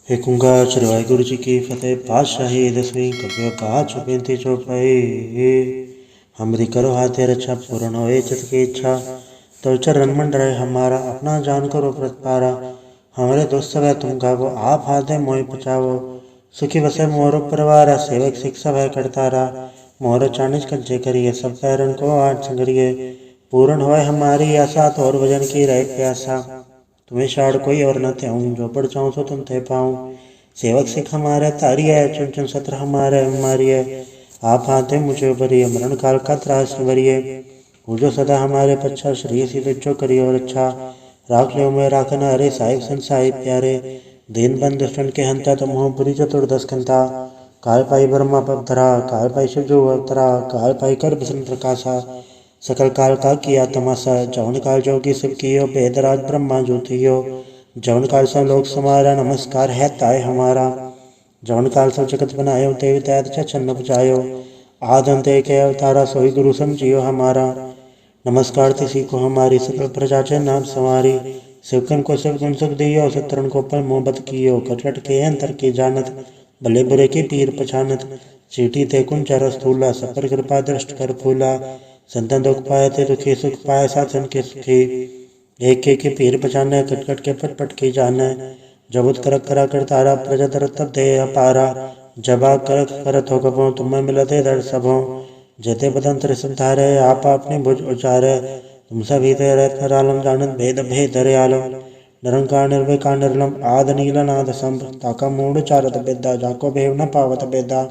ਏਕੁੰਗਾ ਸ੍ਰੀ ਵਾਹਿਗੁਰੂ ਜੀ ਕੀ ਫਤਿਹ। ਪਾਤਸ਼ਾਹੀ ਦਸਵੀਂ ਕਬਿਓ ਕਾਚ ਬੇਨਤੀ ਚੌਪਈ। हमरी करो हाथे रक्षा पूर्ण होए चित की इच्छा। तो चरण मंड रहे हमारा अपना जान करो प्रतिपारा। हमारे दोस्त सब तुम गावो आप हाथे मोहि बचावो। सुखी बसे मोर परिवार सेवक शिक्षा भय करतारा। मोर चानिज कंचे करिए सब पैरन को आठ संगरिए। पूर्ण होए हमारी आशा तो और भजन की रहे प्यासा। तुम्हें शाड़ कोई और न त्याऊं जो पढ़ चाहूँ सो तुम थे पाऊँ। सेवक सिख हमारे तारी है चुन चुन सत्र हमारे हमारी है। आप हाथे मुझे भरिए मरण काल का त्रास भरिए। वो जो सदा हमारे पच्छा श्री सी जो करिए और अच्छा। राख लो मैं राखना अरे साहिब संसाई प्यारे। दीन बंद दुष्टन के हंता तुम हो बुरी चतुर्दश कंता। काल पाई ब्रह्मा पवधरा काल पाई शिव जो अवतरा काल पाई कर बिसन प्रकाशा। सकल काल का किया तमाशा जवन काल जोगी शिव कियो भेदराज ब्रह्मा ज्योतियो। जवन काल सब लोक समारा नमस्कार है ताय हमारा। जवन काल सब जगत बनायो देवी दैत छन्न बचायो। आद अंत एक अवतारा सोई गुरु समझियो हमारा। नमस्कार तिसी को हमारी सकल प्रजा चे नाम संवारी। शिवकन को शिव गुण सुख दियो शत्रुन को पर मोहब्बत कियो। कटकट के अंतर की जानत भले बुरे की पीर पछानत। चीटी ते कुंचर स्थूला सपर कृपा दृष्ट कर फूला। संतन दुख पाए ते दुखी सुख पाए साधन के सुखी। एक के पीर पछाने कटकट के पट की जाने। जबुत करक करा कर तारा प्रजा तर तब दे अपारा। जबा करक करत हो कबो तुम्हें मिलते दर सबों। जेते बदन त्र संधारे आप अपने भुज उचारे। तुम सभी तेरे आलम जानत भेद भेद आलम। निरंकार निर्विकार निर्लम आद नीला नाद संभ। ताका मूड चारत बेदा जाको भेव न पावत बेदा।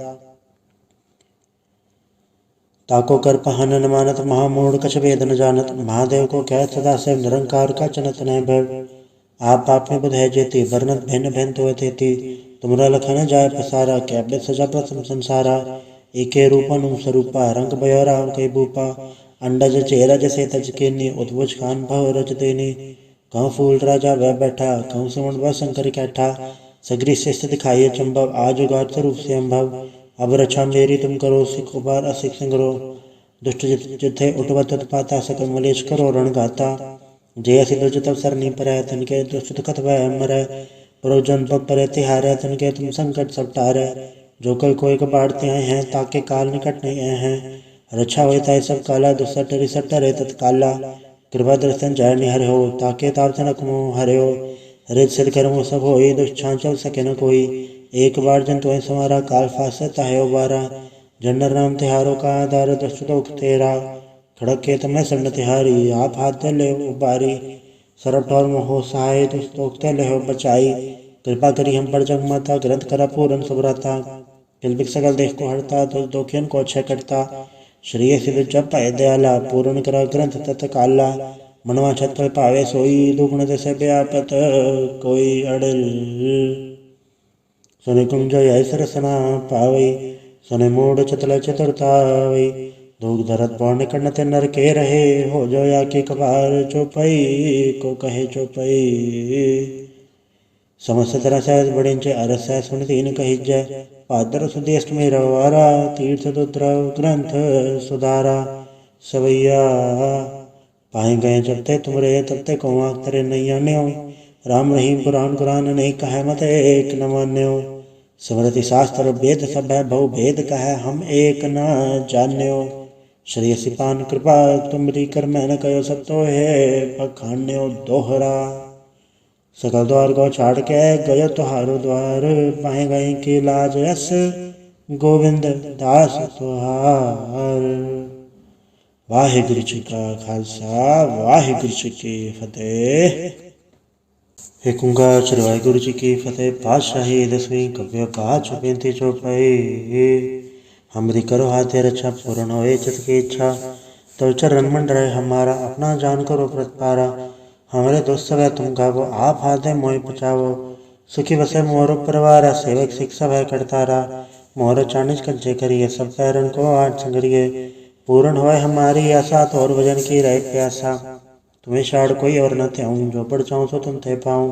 ताको कर पहन न मानत महामूढ़ कछ भेद न जानत। महादेव को कह सदा से निरंकार का चनत न भव। आप आपने बुध है जेती वर्णत भिन्न भिन्न तो तेती। तुमरा लखन जाय पसारा कैबे सजा प्रथम संसारा। एके रूपन स्वरूपा रंग बयोरा कई भूपा। अंडज चेरा जैसे तज केनी उद्भुज खान भव रज देनी। कहूँ फूल राजा वह बैठा कहूँ सुमन वह शंकर कैठा। सगरी शिष्ट दिखाइए चंबव आज उगार स्वरूप से अम्भव। अब रक्षा मेरी तुम करो सिख उबार असिख संगरो। दुष्ट जिथे उठवत पाता सकल मलेश करो रण गाता। जय असि दुर्ज तब सरनी पर तनके दुष्ट दुखत वह मरै। प्रोजन पग परे तिहारे तनके तुम संकट सब टारे। जो कल कोई कबाड़ते आए हैं ताके काल निकट नहीं आए हैं। रक्षा होता है सब काला दुसट रिसट रे तत्काला। कृपा दर्शन जय निहर हो ताके ताप तनक मोह हरे हो। रित सिर कर्मो सब हो दुष्छा चल सके न कोई। एक बार जन तो समारा काल फासता है उबारा। जनर नाम तिहारों का आधार दुष्ट लोक तेरा। खड़क के तमें सन्न तिहारी आप हाथ ले उबारी। सरब ठौर मोह सहाय दुस्तोक्ते ले बचाई। कृपा करी हम पर जग माता ग्रंथ करा पूरन सुभ्रता। किलबिक सकल देख को हरता तो दोखियन को अच्छे करता। श्री सिद्ध जब पाए दयाला पूर्ण करा ग्रंथ तत्काला। मनवा छत पर पावे सोई दुगुण दसे व्यापत कोई अड़ल। सुनि कुंज ऐसर सना पावई सुनि मूड चतल चतुरतावई। दूध धरत पौर्ण कर्ण ते नर के रहे हो जो या के कबार चौपई को कहे चौपई। समस्त तरह सहज बड़िंचे अरस है सुन तीन कही जय। पादर सुदेष्ट में रवारा तीर्थ दुद्रव ग्रंथ सुधारा। सवैया पाए गए जब ते तुमरे तब ते को आख तेरे नहीं आन्यो। राम रहीम कुरान कुरान नहीं कहे मत एक न मान्यो। स्मृति शास्त्र वेद सब है बहु भेद कहे हम एक न जान्यो। श्री सिपान कृपा तुमरी कर मैं न कहो सब तो है पखान्यो दोहरा। सकल द्वार को छाड़ के गयो तुहारो द्वार। पाए गए की लाज यस गोविंद दास तुहार। वाहिगुरु जी का खालसा वाहिगुरु जी की फतेह। ਏਕੁੰਗਾ ਸ੍ਰੀ ਵਾਹਿਗੁਰੂ ਜੀ ਕੀ ਫਤਿਹ। ਪਾਤਸ਼ਾਹੀ ਦਸਵੀਂ ਕਬਿਓ ਕਾਚ ਬੇਨਤੀ ਚੌਪਈ। हमरी करो हाथे रक्षा पूर्ण होए चित की इच्छा। तो चरण मंड रहे हमारा अपना जान करो प्रतिपारा। हमारे दोस्त सब तुम गावो आप हाथे मोहि बचावो। सुखी बसे मोर परिवार सेवक शिक्षा भय करतारा। मोर चानिज कंचे करिए सब पैरन को आठ संगरिए। पूर्ण होए हमारी आशा तो और भजन की रहे प्यासा। तुम्हें शाड़ कोई और न त्याऊं जो पढ़ चाहूँ सो तुम थे पाऊँ।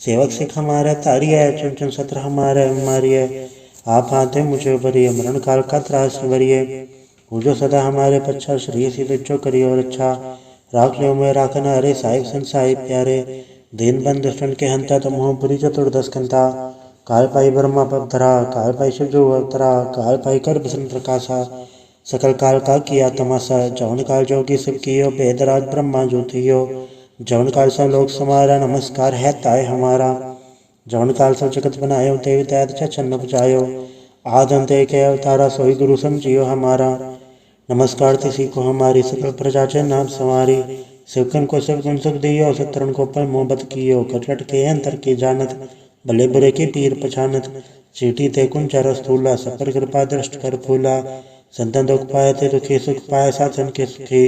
सेवक सिख हमारे तारी है चुन चुन सत्र हमारे हमारी है। आप हाथे मुझे भरिए मरण काल का त्रास भरिए। वो जो सदा हमारे पच्छा श्री सी जो करिए और अच्छा। राख लो मैं राखना अरे साहिब संसाई प्यारे। दीन बंद दुष्टन के हंता तुम हो बुरी चतुर्दश कंता। काल पाई ब्रह्मा पवधरा, काल पाई शिव जो अवतरा, काल पाई कर बसन प्रकाशा, सकल काल का किया तमाशा, जवन काल जोगी शिव कियो, बेदराज ब्रह्मा ज्योतियो, जवन काल सब लोक समारा, नमस्कार है ताय हमारा, जवन काल सब जगत बनायो, देव दैत छन्न बजायो, आद अंत एक है अवतारा, सोई गुरु समझियो हमारा, नमस्कार तिसी को हमारी, सकल प्रजा चे नाम संवारी, शिवकन को सब गुण सुख दियो, सतरन को पर मोहब्बत कियो, कटकट के अंतर की जानत, भले बुरे की पीर पछानत, चीटी ते कुंचर स्थूला, सपर कृपा दृष्ट कर फूला, संतन दुख पाए थे दुखी, सुख पाए साधन के सुखी,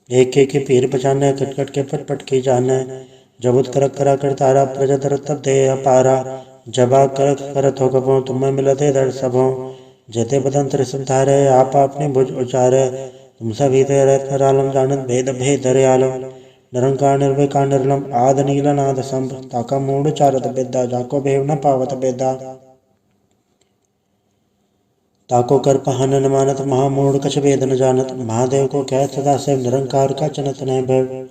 एक के पीर पछाने, कटकट के पट पट की जाने, जबुत करक करा कर तारा, प्रजा दर तब दे अपारा, जबा करक करत हो कबो, तुम्हें मिलते दर सबों, जेते बदंतर संधारे, आप अपनी भुज उचारे, तुम सभी तेरे आलम जानत, भेद भेद आलम, निरंकार निर्विकार निर्लम, आद नील नाद संभ, ताका मूड चारत बेदा, जाको भेव न पावत बेदा, ताको कर पहन न मानत, महामूढ़ कछ वेद न जानत, महादेव को कह सदा शिव, निरंकार का चनत न भव,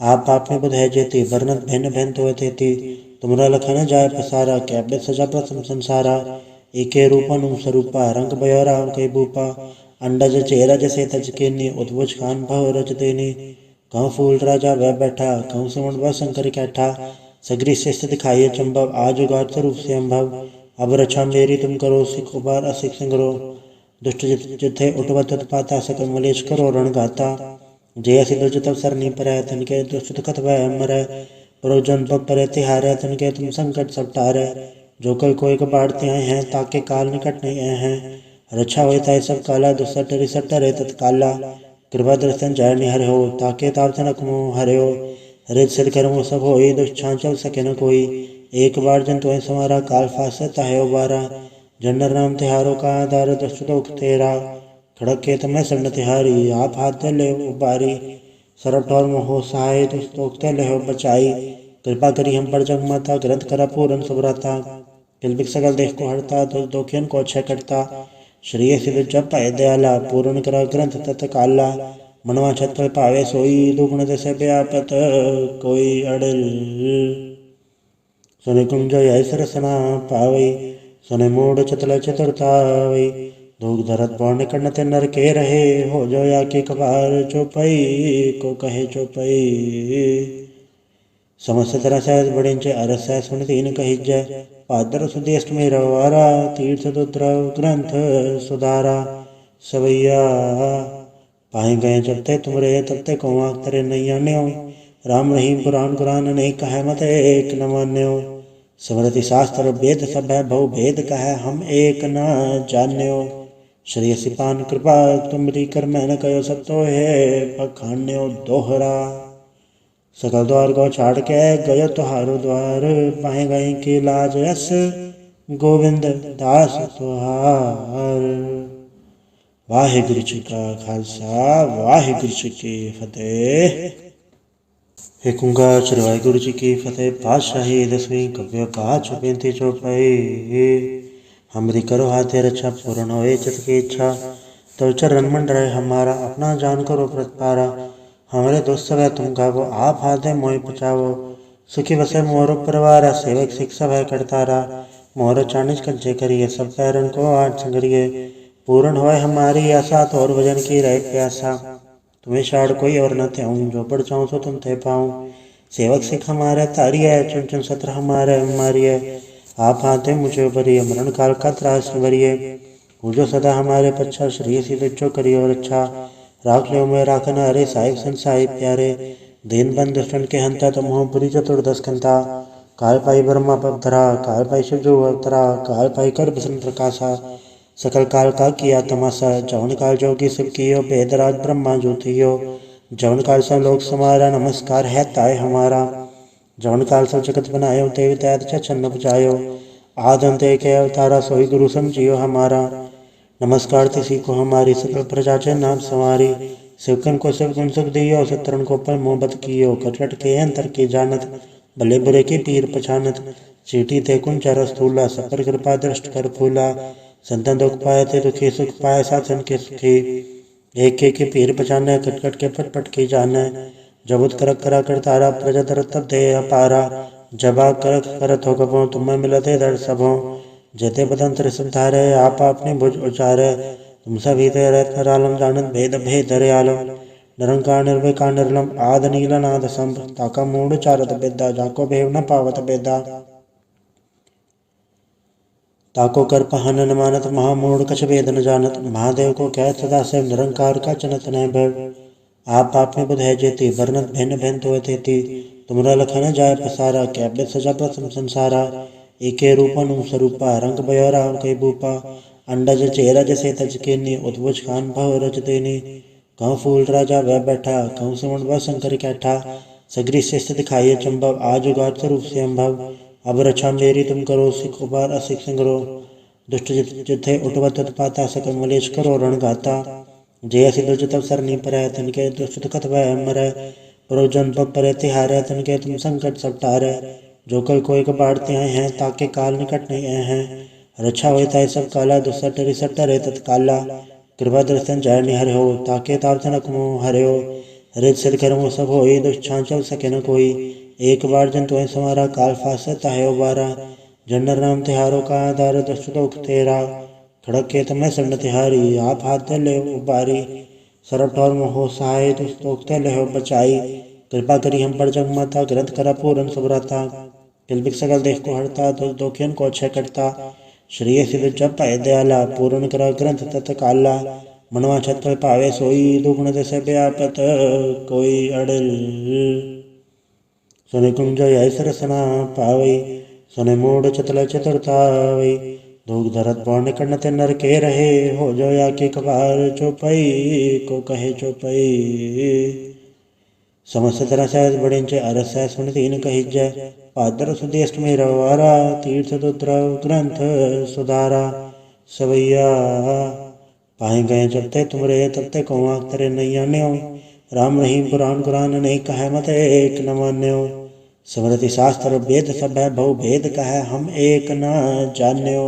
आप में बुध है जेती, वर्णत भिन्न भिन्न तो तेती, तुमरा लखन जाय पसारा, कैबित सजा प्रथम संसारा, एके रूपन स्वरूपा, रंग बयोरा के भूपा, अंडज चेरा जैसे तज के नी, उद्भुज खान भव रज देनी, कहूँ फूल राजा वह बैठा, कहूँ सुमन वह शंकर कैठा, सगरी शिष्ट दिखाइए चंबव, आज उगात स्वरूप से अम्भव, अब रक्षा मेरी तुम करो, सिख उबार असिख संगरो, दुष्ट जिथे उठवत पाता, सकल मलेश करो रण गाता, जय असि दुर्ज तब सरनी पर, तनके दुष्ट कथ वह मर, परोजन पग पर तिहारे, तनके तुम संकट सब टारे, जो कल कोई कबाड़ते आए हैं, ताके काल निकट नहीं आए हैं, रक्षा होता है सब काला, दुसट रिसट रे तत्काला, कृपा दर्शन जय निहर हो, ताके ताप जनक मोह हरे हो, रित सिर कर्मो सब हो, दुष्छां चल सके न कोई, एक बार जन तो समारा, काल फासता है उबारा, जनर नाम तिहारों का आधार, दुष्ट दुख तेरा, खड़क के तमें सन्न तिहारी, आप हाथ ले उबारी, सरट और मोह सहाय, दुष्टोक्ते ले हो बचाई, कृपा करी हम पर जग माता, ग्रंथ करा पूरन सुभ्रता, किलबिक सकल देख को हरता, दोखियन को क्षय करता, श्रेय सिद्ध जप पाए दयाला, पूर्ण करा ग्रंथ तत् काला, मनवा छत पर पावे सोई, दुगुण जैसे व्यापत कोई अड़ल, सुने कुंज यह सरसना पावई, सुने मूड चतल चतुरतावई, धूक धरत पौर्ण कण्णत नर के रहे, हो जो या के कबार चौपई, को कहे चौपई, समस्त तरह सहज बड़े अरस सुन तीन कही जय, पादर सुदेष्ट में रवारा, तीर्थ दुद्रव ग्रंथ सुधारा, सवैया पाए गए जबते तुमरे, तबते कौआ तरे नैया न्यो, राम रहीम पुराण कुरान नहीं कहे मत एक न मान्यो, स्मृति शास्त्र वेद सब है, बहु भेद कहे हम एक न जान्यो, श्री सिपान कृपा तुमरी कर मैं न कहो, सब तो है पखान्यो दोहरा, सकल द्वार को छाड़ के गयो तुहारो द्वार, पाए गए की लाज यस गोविंद दास तुहार। वाहिगुरु जी का खालसा, वाहिगुरु जी की फतेह। एक ओंकार श्री वाहिगुरु जी की फतेह। पातशाही दसवीं कव्य पाठ बेनती चौपाई। हमरी करो हाथे रक्षा, पूर्ण होए चित की इच्छा, तो चरण मंडराए हमारा, अपना जान करो प्रतपारा, हमारे दोस्त सब है तुम गावो, आप हाथ है मोहि पचावो, सुखी बसे मोर परिवार, सेवक सिख सब है करतारा, मोर चानिज कंचे करिए, सब पैरन को आठ संगरिए, पूर्ण होए हमारी आशा, तो और भजन की रहे प्यासा, तुम्हें शाड़ कोई और न थे, जो पढ़ चाहूँ सो तुम थे पाऊँ, सेवक सिख हमारे तारी है, चुन चुन सत्र हमारे मारिए, आप हाथे मुझे भरिए, मरण काल का त्रास भरिए, जो सदा हमारे पच्छा, श्री सिद्ध जो करिए और अच्छा, राख लो मैं राखन हरे, साहिब सन साहिब प्यारे, दीन बंद दुष्टन के हंता, तुम हो पुरी चतुर्दश कंता, काल पाई ब्रह्मा पवधरा, काल पाई शिव जो अवतरा, काल पाई कर बसन प्रकाशा, सकल काल का किया तमाशा, जवन काल जोगी शिव कियो, बेदराज ब्रह्मा ज्योतियो, जवन काल सब लोक समारा, नमस्कार है ताय हमारा, जवन काल सब जगत बनायो, देव दैत छन्न बजायो, आद अंत एक है अवतारा, सोई गुरु समझियो हमारा, नमस्कार तिसी को हमारी, सकल प्रजा चे नाम संवारी, शिवकन को सब गुण सुख दियो, सतरन को पर मोहब्बत कियो, कटकट के अंतर की जानत, भले बुरे की पीर पछानत, चीटी थे कुंचर स्थूला, सपर कृपा दृष्ट कर फूला, संतन दुख पाए थे दुखी, सुख पाए साधन के सुखी, एक के पीर पछाने, कटकट के पट पट की जाने, जबुत करक करा कर तारा, प्रजा दर तब दे अपारा, जबा करत करत हो कबो तुम्हें मिलते दर सबो। जेते बदन त्रिसम धारे आप अपनी भुज उचारे। तुम सभी ते रत्न रालम जानत भेद भेद दरयालम। निरंकार निर्विकार निर्लम आद नील नाद संभ। ताका मूड चारत बेदा जाको भेव न पावत बेदा। ताको कर पहन न मानत महामूढ़ कछ भेद न जानत। महादेव को कहत सदा से निरंकार का चनत न भव। आप में बुध है जेती वर्णत भिन्न भिन्न तो तेती। तुमरा लखन जाय पसारा कैबित सजा प्रथम संसारा। एके रूपन स्वरूपा रंग बयोरा कई भूपा। अंडज चेरा जैसे तज के नी उद्भुज खान भव रच देनी। कहूँ फूल राजा वह बैठा कहूँ सुमन वह शंकर कैठा। सगरी शिष्य दिखाइए चंबव आज उगार स्वरूप से अम्भव। अब रक्षा मेरी तुम करो सिख उबार असिख संग्रो। दुष्ट जिथे उठवत पाता सकल मलेश करो रण गाता। जय सिद्ध तब सरनी पर तनके दुष्ट कथ वह मरै। परोजन पग पर तिहारे तनके तुम संकट सब टारे। जो कल कोई बाढ़ते आए हैं ताके काल निकट नहीं आए हैं। रक्षा होता है सब काला दुसट रिसट रे तत्काला। कृपा दर्शन जय निहर हो ताके ताप जनक मोह हरे हो। रित सिर कर्मो सब हो दुष्छा चल सके न कोई। एक बार जन तुम्हें समारा काल फासता है उबारा। जनर नाम तिहारों का आधार दुष्ट दुख तेरा। खड़क के तुम्हें सन्न तिहारी आप हाथ ले उबारी। सरट और मोह सहाय दुष्टोक्त ले हो बचाई। कृपा करी हम पर जग माता ग्रंथ करा पूरन सुभ्रता। किलबिक सकल देख को हरता दोखियन को अच्छे करता। श्रेय सिद्ध जप पाए दयाला पूर्ण करा ग्रंथ तत्काला। मनवा छत पर पावे सोई दुगुण दसे व्यापत कोई अड़ल। सुने कुंज ऐसर सना पावई। सुने मूड चतल चतुरतावई। धूक धरत पौर्ण कण्णते नर के रहे। हो जो या के कबार चौपई को कहे चौपई। समस्त तरह सहज बड़िंचे अरस सह सुन तीन कहिजय। पादर सुधि अष्टमी रवारा तीर्थ दुद्रव ग्रंथ सुधारा। सवैया पाए गए जब ते तुमरे तब ते कौआ तेरे नैया न्यो। राम रहीम पुराण कुरान नहीं कहे मत एक न मान्यो। स्मृति शास्त्र वेद सब है बहु भेद कहे हम एक न जान्यो।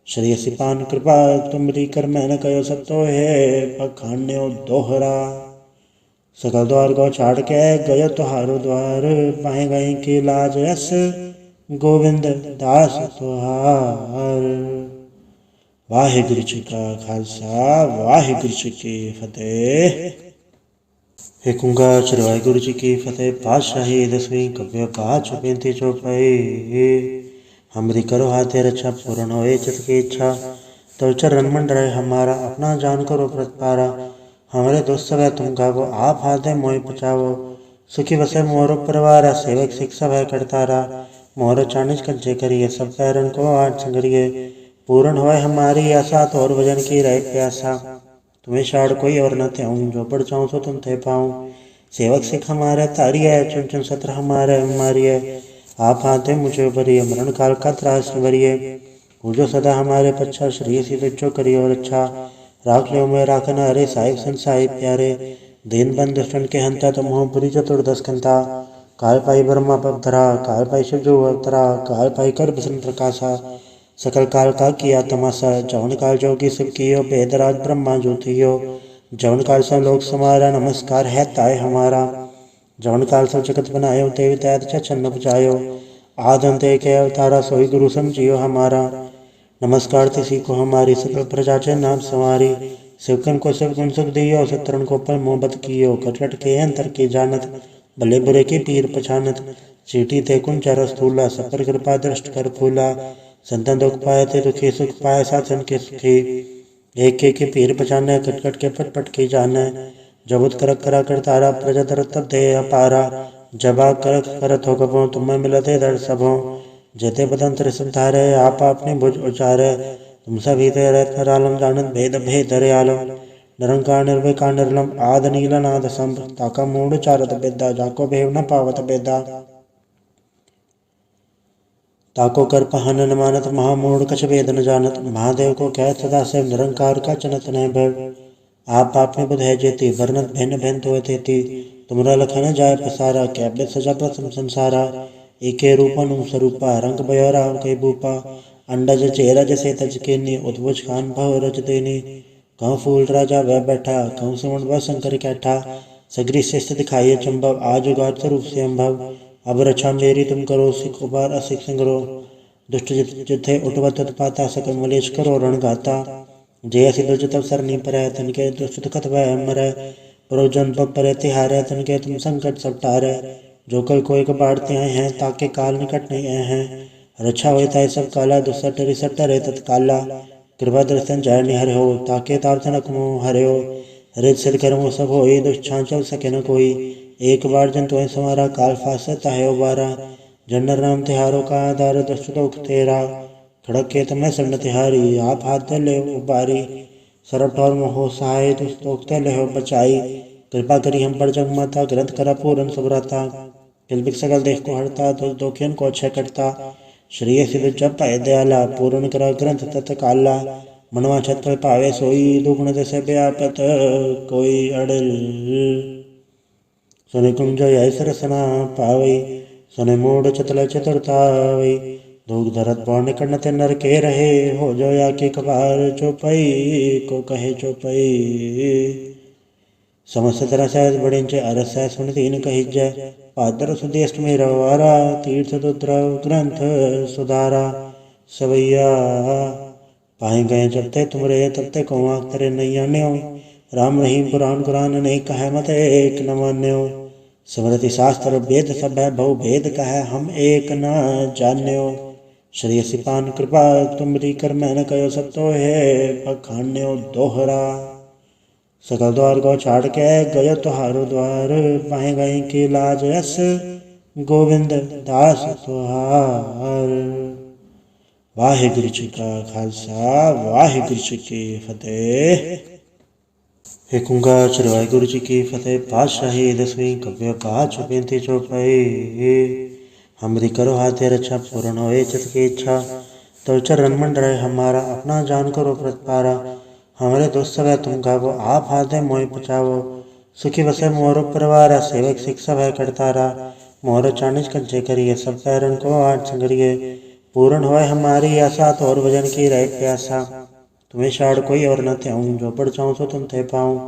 श्री सिपान कृपा तुमरी कर मैं न कयो सब तो है पखान्यो दोहरा। सकल द्वार को छाड़ के गयो तुहारो द्वार। पाए गए की लाज यस गोविंद दास तुहार। वाहिगुरु जी का खालसा वाहिगुरु जी की फतेह। एक ओंकार श्री वाहिगुरु जी की फतेह। पातशाही दसवीं कव्य पाँच बेनती चौपाई। हमरी करो हाथे रक्षा पूर्ण होए चित की इच्छा। तो चरण मंडरे हमारा अपना जान करो प्रतिपारा। हमारे दोस्त सब है तुम गावो आप हाथे मोहि बचावो। सुखी बसे मोर परिवार सेवक शिक्षा भय करतारा। मोर चानिज कंचे करिए सब पैरन को आठ संगरिए। पूर्ण होए हमारी आशा तो और भजन की रहे प्यासा। तुम्हें शाड़ कोई और न त्याऊं जो बढ़ जाऊं सो तुम थे पाऊं। सेवक सिख हमारे तारी है चुन चुन सत्र हमारे मारिए। आप हाथे मुझे भरिए मरण काल का त्रास भरिए। जो सदा हमारे पच्छा श्री सीधे जो करिए और अच्छा। राख लो मैं राखना अरे साहिब सन साहिब प्यारे। दीन बंद दुष्टन के हंता तुम हो बुरी चतुर्दश कंता। काल पाई ब्रह्मा पवधरा काल पाई शिव जो अवतरा। काल पाई कर बसन प्रकाशा सकल काल का किया तमाशा। जवन काल जोगी शिव कियो वेदराज ब्रह्मा ज्योतियो। जवन काल सब लोक समारा नमस्कार है ताय हमारा। जवन काल सब जगत बनायो देवी तैत छन्न बचायो। आदंत एक अवतारा सोई गुरु समझियो हमारा। नमस्कार तिसी को हमारी सकल प्रजा चे नाम संवारी। शिवकन को शिव गुण सुख दियो शत्रुन को पर मोहब्बत कियो। कटकट के अंतर की जानत भले बुरे की पीर पछानत। चीटी ते कुंचर स्थूला सपर कृपा दृष्ट कर फूला। संतन दुख पाए थे दुखी सुख पाए साधन के सुखी। एक के पीर पछाने कटकट के पटपट की जाने। जबुत करक करा कर तारा प्रजा तरत तब दे अपारा। जबा करक करत हो कबो तुम्हें मिलते दर सबो। जेते बदन त्रिसम धारे आप अपनी भुज उचारे। तुम सभी ते रत्न रालम जानत भेद भेद दरयालम। निरंकार निर्विकार निर्लम आद नील नाद संभ। ताका मूड चारत बेदा जाको भेव न पावत बेदा। ताको कर पहन न मानत महामूढ़ कछ भेद न जानत। महादेव को कहत सदा से निरंकार का चनत न भव। आप में बुध है जेती वर्णत भिन्न भिन्न तो तेती। तुमरा लखन जाय पसारा कैबित सजा प्रथम संसारा। एके रूपन स्वरूपा रंग बयोरा कई भूपा। अंडज चेरा जैसे तज के नी उद्भुज खान भव रच देनी। कहूँ फूल राजा वह बैठा कहूँ सुमन वह शंकर कैठा। सगरी शिष्य दिखाइए चंबव आज उगार स्वरूप से अम्भव। अब रक्षा मेरी तुम करो, सिख उबार असिख संग्रो। दुष्ट जिथे उठवत उत्पाता, सकल मलेश करो रण गाता। जय सिद्ध जो तब सरनी परै, तनके दुष्ट दुखत वह मरै। परोजन पग परे तिहारै, तनके तुम संकट सब टारै। जो कल कोई कबाड़ते आए हैं, ताके काल निकट नहीं आए हैं। रक्षा होए ताय सब काला, दुसट रिसट रे तत्काला। कृपा दर्शन जय निहर हो, ताके ताप तनक मोह हर्यो। रित सिर कर्मो सब होई, दुष्ट चल सके न कोई। एक बार जन तो समारा, काल फासता है उबारा। जनर नाम तिहारों का आधार, दुष्ट लोक तेरा। खड़क के तमें सन्न तिहारी, आप हाथ ले उबारी। सरब ठौर मोहो सहाय, दुष्ट लोक ले हो बचाई। कृपा करी हम पर जग माता, ग्रंथ करा पूरन सुभ्रता। किलबिक सकल देख को हरता, दुष्ट दोखियन को अक्षय करता। श्रेय सिद्ध जब पाए दयाला, पूर्ण करा ग्रंथ तत्काला। मनवा छत पर पावे सोई, दुगुण दसे व्यापत कोई अड़ल। सुनि कुंज ऐस रसना पावई, सुनि मूढ़ चतुल चतुरतावई। धूक धरत पौर्ण कर्ण ते नर के रहे, हो जो या के कबार चौपई को कहे चौपई। समस्त तरह सहज बड़िंच अरस सुन तीन कही जय। पादर सुदेष्ट में रवारा, तीर्थ दुद्रव ग्रंथ सुधारा। सवैया पाए गए जब ते तुमरे, तब ते को आख तरे नैया न्यो। राम रहीम पुराण कुरान अनेक कहे मत एक न मान्यो। स्मृति शास्त्र वेद सब है, बहु भेद कहे हम एक न जान्यो। श्री सिपान कृपा तुमरी कर मैं न कयो, सब तो है पखान्यो दोहरा। सकल द्वार को छाड़ के गयो तुहारो द्वार, पाए गए की लाज यस गोविंद दास तुहार। वाहिगुरु जी का खालसा, वाहिगुरु जी की फतेह। एक ओंकार श्री वाहिगुरु जी की फतेह। पातशाही दसवीं कव्य पाँच बेनती चौपाई। हमरी करो हाथे रक्षा, पूर्ण होए चित की इच्छा। तो चरण मंडरे हमारा, अपना जान करो प्रतिपारा। हमारे दोस्त सब है तुम गावो, आप हाथे मोहि बचावो। सुखी बसे मोरो परिवार, सेवक सिख सब है करतारा। मोर चानिज कंचे करिए, सब पैरन को आठ संगरिए। पूर्ण होए हमारी आशा, तो और भजन की रहे प्यासा। तुम्हें शाड़ कोई और न त्याऊं, जो पढ़ जाऊं सो तुम थे पाऊं।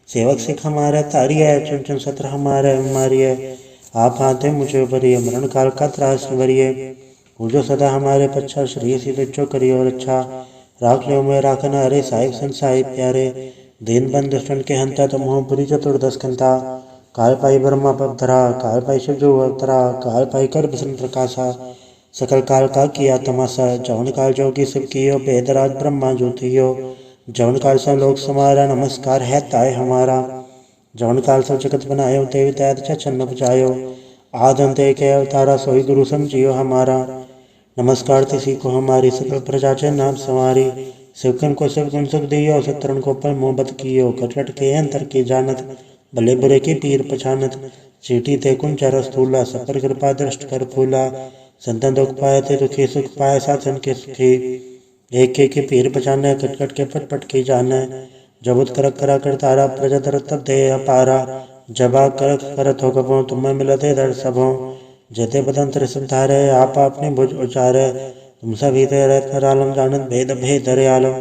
सेवक सिख हमारे तारी है, चुन चुन सत्र हमारे मारिए। आप हाथे मुझे उबरिए, मरण काल का त्रास निवरिए। जो सदा हमारे पच्छा, श्री सी जो करियो रक्षा। राख लो मैं राखन हरे, साहिब संसाई प्यारे। दीन बंद दुष्टन के हंता, तुम हो पुरी चतुर्दश कंता। काल पाई ब्रह्मा पवधरा, काल पाई शिव जो अवतरा। काल पाई कर बसन प्रकाशा, सकल काल का किया तमाशा। जवन काल जोगी शिव कियो, बेदराज ब्रह्मा जो थियो। जवन काल सब लोक समारा, नमस्कार है ताय हमारा। जवन काल सब जगत बनायो, देवी दैत छन्न बजायो। आद अंत एक अवतारा, सोई गुरु समझियो हमारा। नमस्कार तिसी को हमारी, सकल प्रजा चे नाम संवारी। शिवकन को शिव गुण सुख दियो, शत्रुन को पर मोहब्बत कियो। कटकट के अंतर की जानत, भले बुरे की पीर पछानत। चीटी ते कुंचर स्थूला, सपर कृपा दृष्ट कर फूला। संतन दुख पाए ते दुखी, सुख पाए साधन के सुखी। एक के पीर पछाने, कटकट के पट की जाने। जबुत करक करा कर तारा, प्रजा दर तब दे अपारा। जबा करक करत हो कबो, तुम्हें मिलते दर सबों। जेते बदंतर संधारे, आप अपनी भुज उचारे। तुम सभी तेरे आलम जानत, भेद भेद आलम।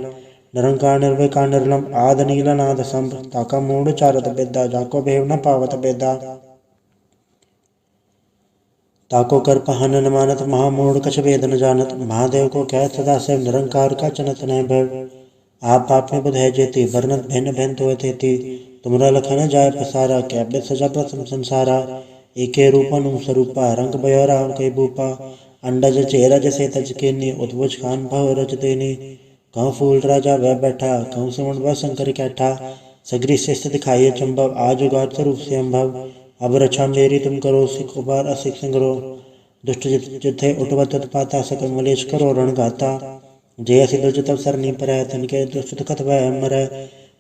निरंकार निर्विकार निर्लम, आद नील नाद संभ। ताका मूड चारत बेदा, जाको भेव न पावत बेदा। ताको कर पहन न मानत, महामूढ़ कछ वेद न जानत। महादेव को कह सदा से, निरंकार का चनत न भय। आप में बुध है जेती, वर्णत भिन्न भिन्न तो थेती। तुमरा लखन जाय पसारा, कैबित सजा प्रथम संसारा। एके रूपन स्वरूपा, रंग बयोरा के भूपा। अंडज चेरा जैसे तज केनी, उद्भुज खान भव रज देनी। कहूँ फूल राजा वह बैठा, कहूँ सुमन वह शंकर कैठा। सगरी शिष्ट दिखाइए चंबव, आज उगात स्वरूप से अम्भव। अब रक्षा मेरी तुम करो, सिख उबार असिख संग्रो। दुष्ट जिथे उठवत उत्पाता, सकल मलेश करो रण गाता। जय सिद्ध जो तब सरनी परै, तनके दुष्ट दुखत वह मरै।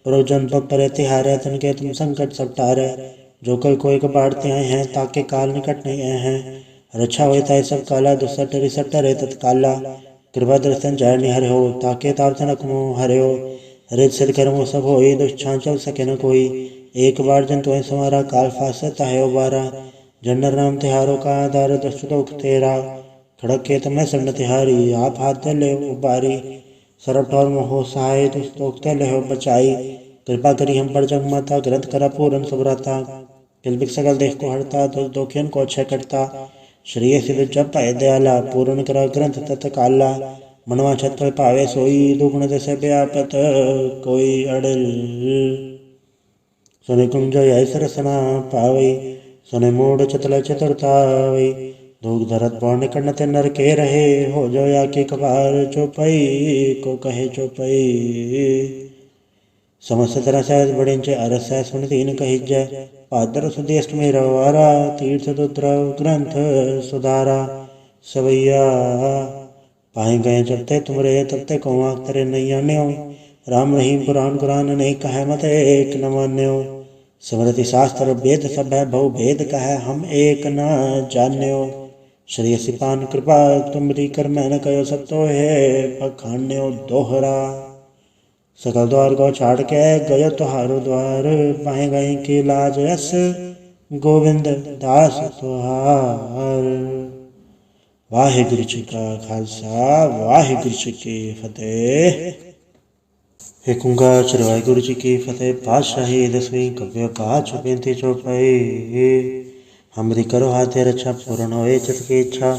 परोजन पग परे तिहारै, तनके तुम संकट सब टारै। जो कल कोई कबाड़ते आए हैं, ताके काल निकट नहीं आए हैं। रक्षा होए ताय सब काला, दुसट रिसट रे तत्काला। कृपा दर्शन जय निहर हो, ताके ताप तनक मोह हर्यो। रित सिर कर्मो सब होई, दुष्ट चल सके न कोई। एक बार जन तो समारा, काल फासता है उबारा। जनर नाम तिहारों का आधार, दुष्ट लोक तेरा। खड़क के तमें सन्न तिहारी, आप हाथ ले उबारी। सरब ठौर मोहो सहाय, दुष्ट लोक ले हो बचाई। कृपा करी हम पर जग माता, ग्रंथ करा पूरन सुभ्रता। किलबिक सकल देख को हरता, दुष्ट दोखियन को अक्षय करता। श्री सिद्ध जप भय दयाला पूर्ण करा ग्रंथ तत्काला मनवा छत्र पावे सोई दुगुण दस व्यापत कोई अड़ल सुनि कुंज यह सरसना पावई सुनि मूड चतल चतुरतावई दूध धरत पौर्ण कण्णत नर के रहे हो जो या के कबार चौपई को कहे चौपई समस्त तरह सहज बड़े अरस सुन तीन कही जय पादर सुदेष्ट में रवारा तीर्थ दुद्र ग्रंथ सुधारा सवैया पाए गए जबते तुमरे तबते कौआ तेरे नहीं आन्यो राम रहीम पुराण कुरान नहीं कहे मत एक न मान्यो स्मृति शास्त्र वेद सब है बहु भेद कहे हम एक न जान्यो श्री सिपान कृपा तुमरी कर मैंने कहो सब तो है पखान्यो दोहरा सकल द्वार को छाड़ के गयो तुहारो द्वार पाए गए की लाज यस गोविंद दास तुहार। वाहिगुरु जी का खालसा वाहिगुरु जी की फतेह। एक ओंकार श्री वाहिगुरु जी की फतेह। पातशाही दसवीं कव्य पाठ बेनती चौपाई। हमरी करो हाथे रक्षा पूर्ण होए चित की इच्छा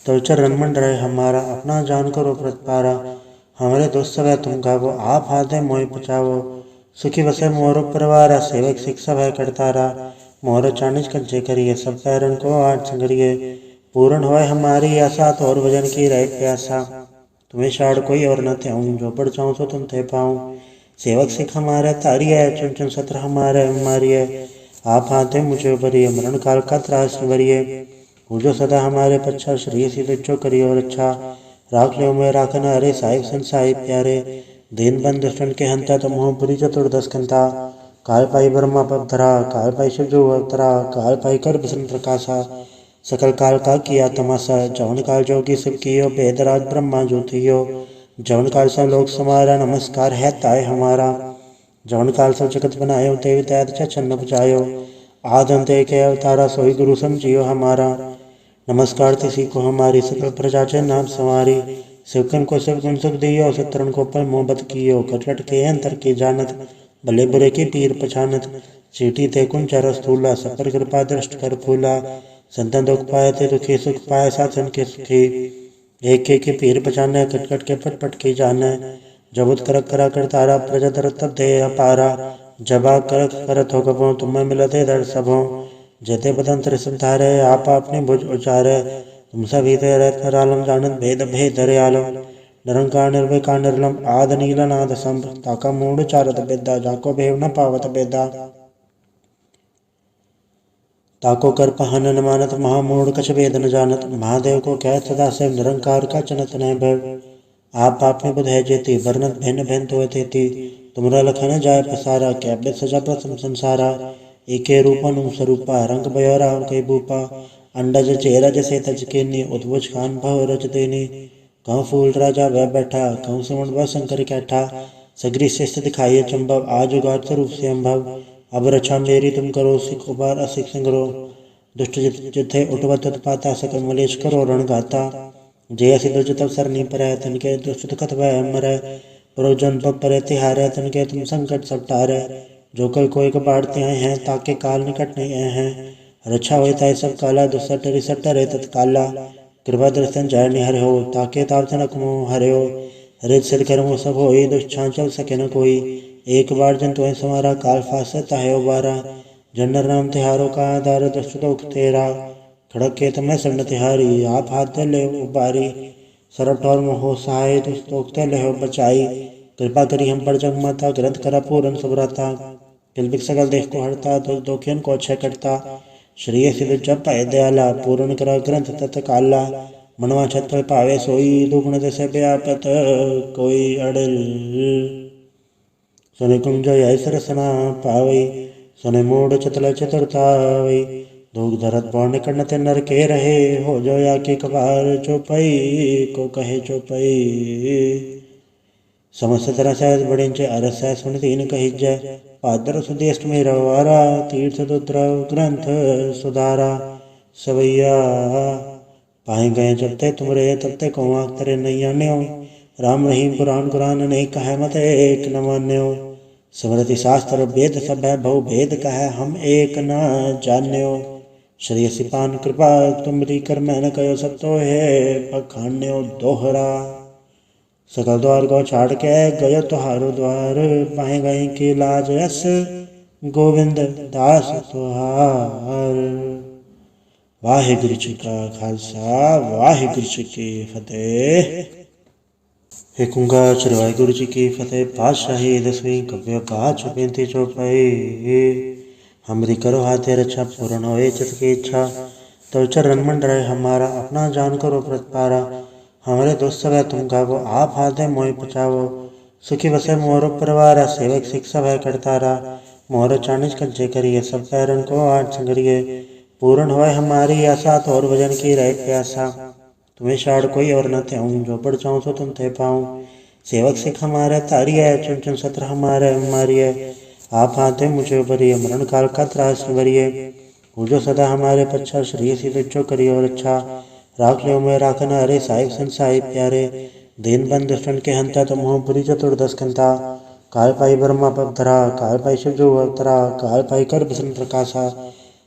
तो चरण मंडराए हमारा अपना जान करो प्रतपारा। हमारे दोस्त सब है तुम गावो आप हाथे मोहि पचावो सुखी बसे मोरो परिवारा सेवक शिक्षा भय करतारा मोर चाणिज कंचे करिए सब पैरन को आठ संगरिए पूर्ण होए हमारी आशा तो और भजन की रहे प्यासा तुम्हें शाड़ कोई और न त्याऊं जो पढ़ चाहूँ सो तुम थे पाऊँ सेवक सिख हमारे तारी है चुन चुन सत्र हमारे हमारी है आप हाथे मुझे भरिए मरण काल का त्रास भरिए जो सदा हमारे पच्छा श्री सिद्ध जो करिए और अच्छा राख लो मैं राखन हरे साहिब संसाई प्यारे दीन बंद दुष्टन के हंता तो मोहपुरी चतुर्दश कंता काल पाई ब्रह्मा पधरा काल पाई शिव जो अवतरा काल पाई कर बसन प्रकाशा सकल काल का किया तमाशा जवन काल जोगी सब कियो वेदराज ब्रह्मा ज्योतियो जवन काल सब लोग समारा नमस्कार है ताय हमारा जवन काल सब जगत बनायो देवी तैद छन्न बचायो आद अंत के अवतारा सोई गुरु समझियो हमारा नमस्कार तिसी को हमारी सकल प्रजा चे नाम संवारी शिवकन को सब गुण सुख दियो सतरन को पर मोहब्बत कियो कटकट के अंतर की जानत भले बुरे की पीर पछानत चीटी ते कुंचर स्थूला सपर कृपा दृष्ट कर फूला संतन दुख पाए थे दुखी सुख पाए साधन के सुखी एक के पीर पछाने कटकट के पटपट की जाने जबुत करक करा कर तारा प्रजा दर तब दे अपारा जबा करक करत हो कबो तुम्हें मिलते दर सबो जेते बदन त्रिसम धारे आप अपने भुज उचारे तुम सभी ते रत्न रालम जानत भेद भेद दरियालम निरंकार निर्विकार निर्लम आद नील नाद संभ ताका मूड चारत बेदा जाको भेव न पावत बेदा ताको कर पहन न मानत महामूढ़ कछ वेद न जानत महादेव को कह सदा से निरंकार का चनत न भव आप आपने बुध है जेती वर्णत भिन्न भिन्न तो तेती तुमरा लखन जाय पसारा कैबित सजा प्रथम संसारा एके रूपन स्वरूपा रंग बयोरा कई भूपा अंडज चेरा जैसे तज के नी उद्भुज खान भव रच देनी कहूँ फूल राजा वह बैठा कहूँ सुमन वह शंकर कैठा सगरी शिष्ट दिखाइए चंबव आज उगार स्वरूप से अम्भव अब रक्षा मेरी तुम करो सिख उबार असिख संग्रो दुष्ट जिथे उठवत पाता सकल मलेश करो रण गाता जय सिद्ध तब सरनी पर तन के दुष्ट कथ वह मरै प्रोजन पग पर तिहारे तन के तुम संकट सब टारे जो कल कोई बाढ़ते आए हैं ताके काल निकट नहीं आए हैं रक्षा होता है सब काला दुसट रिसट रे तत्काला कृपा दर्शन जय निहर हो ताके ताप जनक मोह हरे हो रित सिर कर्मो सब हो दुष्छा चल सके न कोई एक बार जन तो समारा काल फासता है उबारा जनर नाम तिहारों का आधार दुष्ट दुख तेरा खड़क के तुम्हें सन्न तिहारी आप हाथ ले उबारी सरट और मोह सहाय दुष्टोक्त ले हो बचाई कृपा करी हम पर जग माता ग्रंथ करा पूरन सुभ्रता किलबिक सकल देख को हड़ता दोखियन को अच्छे करता श्री सिद्ध जप भय दयाला पूर्ण करा ग्रंथ तत्काला मनवा छत्र पावे सोई दुगुण दस व्यापत कोई अड़ल सुनि कुंज यह सरसना पावई सुनि मूड चतल चतुरतावई दूध धरत पौर्ण कण्णत नर के रहे हो जो या के कबार चौपई को कहे चौपई समस्त तरह सहज बड़े अरस सुन तीन कही जय पादर सुदेष्ट में रवारा तीर्थ दुद्र ग्रंथ सुधारा सवैया पाए गए जबते तुमरे तबते कौआ तेरे नहीं आन्यो राम रहीम पुराण कुरान नहीं कहे मत एक न मान्यो स्मृति शास्त्र वेद सब है बहु भेद कहे हम एक न जान्यो श्री सिपान कृपा तुमरी कर मैंने कयो सब तो है पखान्यो दोहरा। सकल द्वार को छाड़ के गयो तुहारो द्वार पाए गए की लाज यस गोविंद दास तुहार। वाहिगुरु जी का खालसा वाहिगुरु जी की फतेह। एक ओंकार श्री वाहिगुरु जी की फतेह। पातशाही दसवीं कव्य पाठ बेनती चौपाई। हमरी करो हाथे रक्षा पूर्ण होए चित की इच्छा तो चरण मंड रहे हमारा अपना जान करो प्रतिपारा। हमारे दोस्त सब तुम गावो आप हाथे मोहि बचावो सुखी बसे मोरो परिवार सेवक शिक्षा भय करतारा। मोर चाणिज कंचे करिए सब पैरन को आठ संगरिए पूर्ण होए हमारी आशा तो और भजन की रहे प्यासा। तुम्हें शाड़ कोई और न त्याऊं जो बढ़ चाहूँ सो तुम थे पाऊँ। सेवक सिख हमारे तारी है चुन चुन सत्र हमारे हमारी है। आप हाथे मुझे उबरिए मरण काल का त्रास निवरिए। जो सदा हमारे पच्छा श्री सीधे जो करिए और अच्छा राख लो मैं राखना अरे साहिब संसाई प्यारे। दीन बंद दुष्टन के हंता तुम हो बुरी चतुर्दश कंता। काल पाई ब्रह्मा पवधरा काल पाई शिव जो अवतरा काल पाई कर बसन प्रकाशा।